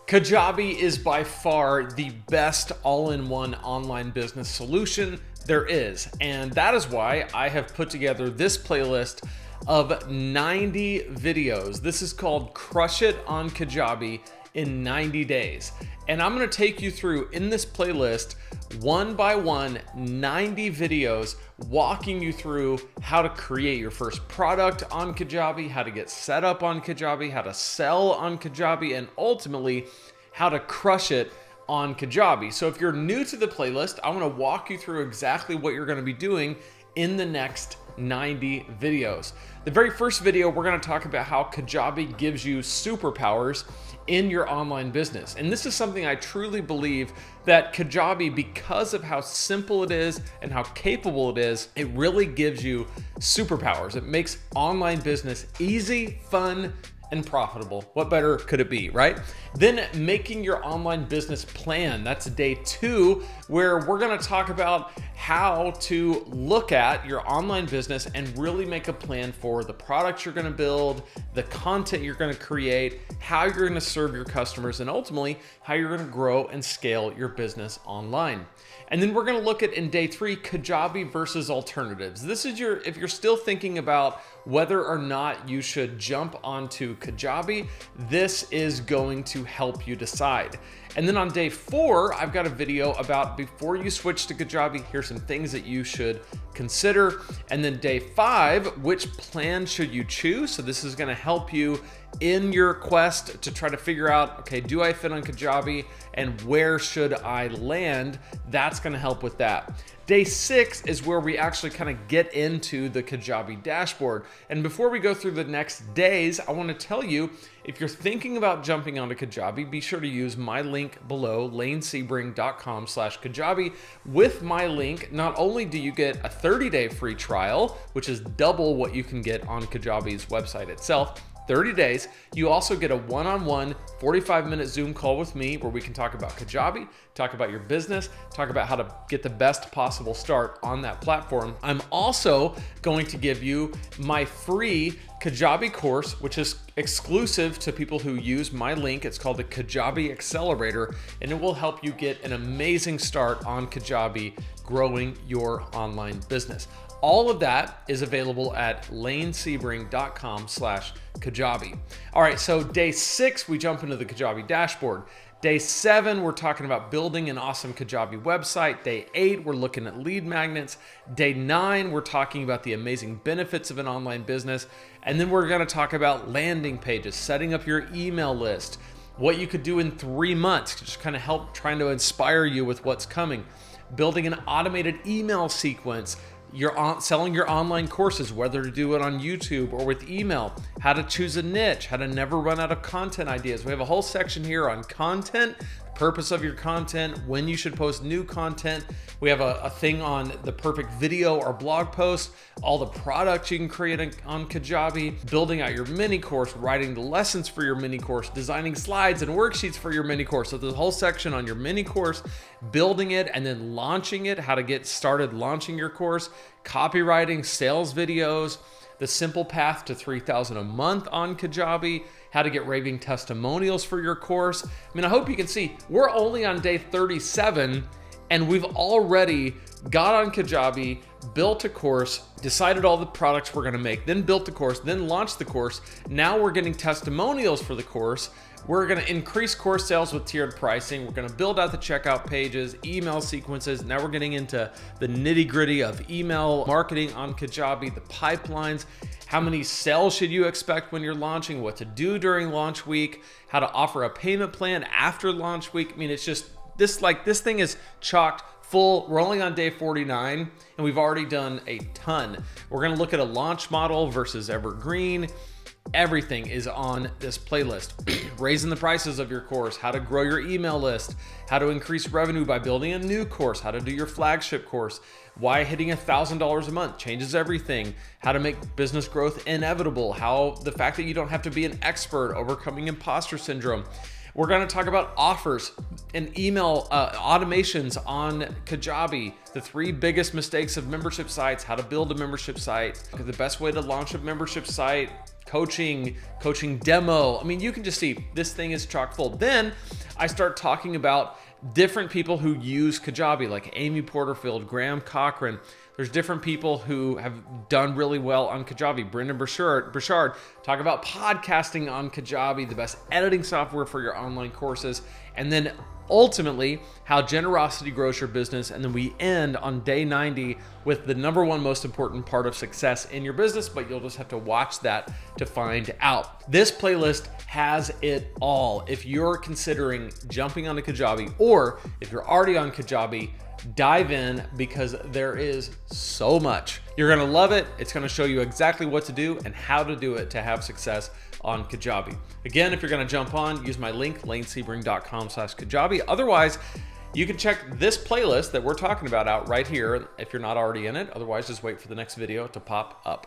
Kajabi is by far the best all-in-one online business solution there is. And that is why I have put together this playlist of 90 videos. This is called Crush It on Kajabi in 90 days. And I'm gonna take you through in this playlist, one by one, 90 videos walking you through how to create your first product on Kajabi, how to get set up on Kajabi, how to sell on Kajabi, and ultimately how to crush it on Kajabi. So if you're new to the playlist, I wanna walk you through exactly what you're gonna be doing in the next 90 videos. The very first video, we're gonna talk about how Kajabi gives you superpowers in your online business. And this is something I truly believe that Kajabi, because of how simple it is and how capable it is, it really gives you superpowers. It makes online business easy, fun, and profitable. What better could it be, right? Then making your online business plan. That's day 2, where we're gonna talk about how to look at your online business and really make a plan for the products you're gonna build, the content you're gonna create, how you're gonna serve your customers, and ultimately how you're gonna grow and scale your business online. And then we're gonna look at, in day 3, Kajabi versus alternatives. This is if you're still thinking about whether or not you should jump onto Kajabi, this is going to help you decide. And then on day 4, I've got a video about before you switch to Kajabi, here's some things that you should consider. And then day 5, which plan should you choose? So this is gonna help you in your quest to try to figure out, okay, do I fit on Kajabi and where should I land? That's gonna help with that. Day 6 is where we actually kind of get into the Kajabi dashboard. And before we go through the next days, I want to tell you, if you're thinking about jumping onto Kajabi, be sure to use my link below, lanesebring.com/Kajabi. With my link, not only do you get a 30-day free trial, which is double what you can get on Kajabi's website itself, 30 days, you also get a one-on-one 45-minute Zoom call with me where we can talk about Kajabi, talk about your business, talk about how to get the best possible start on that platform. I'm also going to give you my free Kajabi course, which is exclusive to people who use my link. It's called the Kajabi Accelerator, and it will help you get an amazing start on Kajabi growing your online business. All of that is available at lanesebring.com/Kajabi. All right, so day 6, we jump into the Kajabi dashboard. Day 7, we're talking about building an awesome Kajabi website. Day 8, we're looking at lead magnets. Day 9, we're talking about the amazing benefits of an online business. And then we're gonna talk about landing pages, setting up your email list, what you could do in 3 months to just kind of help trying to inspire you with what's coming. Building an automated email sequence, selling your online courses, whether to do it on YouTube or with email, how to choose a niche, how to never run out of content ideas. We have a whole section here on content, purpose of your content, when you should post new content. We have a thing on the perfect video or blog post, all the products you can create on Kajabi, building out your mini course, writing the lessons for your mini course, designing slides and worksheets for your mini course. So there's a whole section on your mini course, building it and then launching it, how to get started launching your course, copywriting, sales videos, the simple path to 3,000 a month on Kajabi, how to get raving testimonials for your course. I mean, I hope you can see we're only on day 37 and we've already got on Kajabi, built a course, decided all the products we're gonna make, then built the course, then launched the course. Now we're getting testimonials for the course. We're gonna increase course sales with tiered pricing. We're gonna build out the checkout pages, email sequences. Now we're getting into the nitty-gritty of email marketing on Kajabi, the pipelines, how many sales should you expect when you're launching, what to do during launch week, how to offer a payment plan after launch week. I mean, it's just, this thing is chocked full. We're only on day 49 and we've already done a ton. We're gonna look at a launch model versus evergreen. Everything is on this playlist. Raising the prices of your course, how to grow your email list, how to increase revenue by building a new course, how to do your flagship course, why hitting $1,000 a month changes everything, how to make business growth inevitable, how the fact that you don't have to be an expert, overcoming imposter syndrome. We're going to talk about offers and email automations on Kajabi, the 3 biggest mistakes of membership sites, how to build a membership site, the best way to launch a membership site, coaching demo. I mean, you can just see this thing is chock full. Then I start talking about different people who use Kajabi, like Amy Porterfield, Graham Cochran. There's different people who have done really well on Kajabi. Brendan Burchard talk about podcasting on Kajabi, the best editing software for your online courses. And then ultimately, how generosity grows your business. And then we end on day 90 with the number one most important part of success in your business, but you'll just have to watch that to find out. This playlist has it all. If you're considering jumping onto Kajabi, or if you're already on Kajabi, dive in, because there is so much. You're gonna love it. It's gonna show you exactly what to do and how to do it to have success on Kajabi. Again, if you're gonna jump on, use my link, lanesebring.com/Kajabi. Otherwise, you can check this playlist that we're talking about out right here if you're not already in it. Otherwise, just wait for the next video to pop up.